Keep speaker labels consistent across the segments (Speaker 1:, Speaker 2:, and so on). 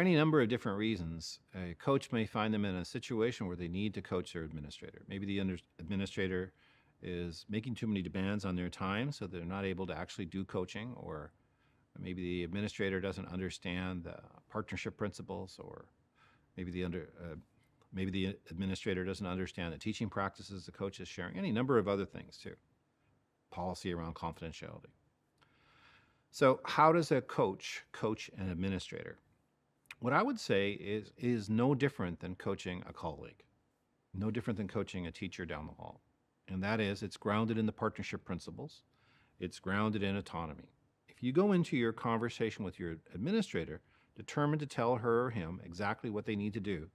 Speaker 1: any number of different reasons, a coach may find them in a situation where they need to coach their administrator. Maybe the administrator is making too many demands on their time, so they're not able to actually do coaching, or maybe the administrator doesn't understand the partnership principles, or maybe maybe the administrator doesn't understand the teaching practices the coach is sharing. Any number of other things too. Policy around confidentiality. So, how does a coach coach an administrator? What I would say is no different than coaching a colleague, no different than coaching a teacher down the hall. And that is, it's grounded in the partnership principles. It's grounded in autonomy. If you go into your conversation with your administrator determined to tell her or him exactly what they need to do,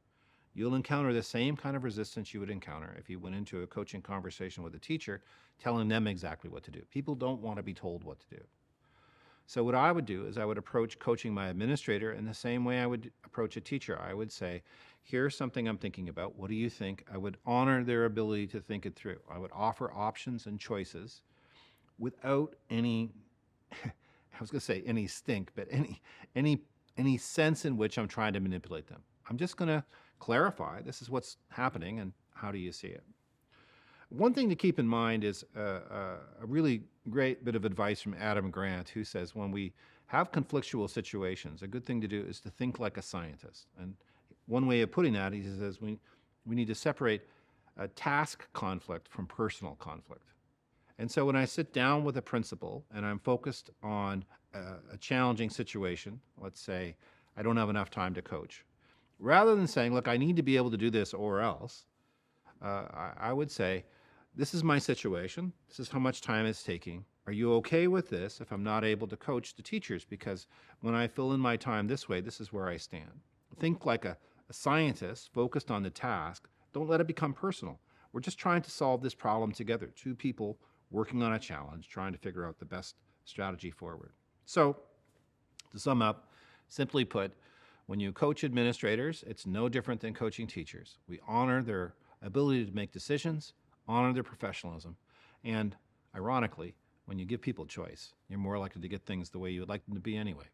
Speaker 1: you'll encounter the same kind of resistance you would encounter if you went into a coaching conversation with a teacher telling them exactly what to do. People don't want to be told what to do. So what I would do is I would approach coaching my administrator in the same way I would approach a teacher. I would say, here's something I'm thinking about. What do you think? I would honor their ability to think it through. I would offer options and choices without any, I was going to say any stink, but any sense in which I'm trying to manipulate them. I'm just going to clarify, this is what's happening and how do you see it? One thing to keep in mind is a really great bit of advice from Adam Grant, who says when we have conflictual situations, a good thing to do is to think like a scientist. And one way of putting that, he says, we need to separate a task conflict from personal conflict. And so when I sit down with a principal and I'm focused on a challenging situation, let's say I don't have enough time to coach, rather than saying, look, I need to be able to do this or else, I would say, this is my situation. This is how much time it's taking. Are you okay with this if I'm not able to coach the teachers? Because when I fill in my time this way, this is where I stand. Think like a scientist focused on the task. Don't let it become personal. We're just trying to solve this problem together. Two people working on a challenge, trying to figure out the best strategy forward. So, to sum up, simply put, when you coach administrators, it's no different than coaching teachers. We honor their ability to make decisions, honor their professionalism, and ironically, when you give people choice, you're more likely to get things the way you would like them to be anyway.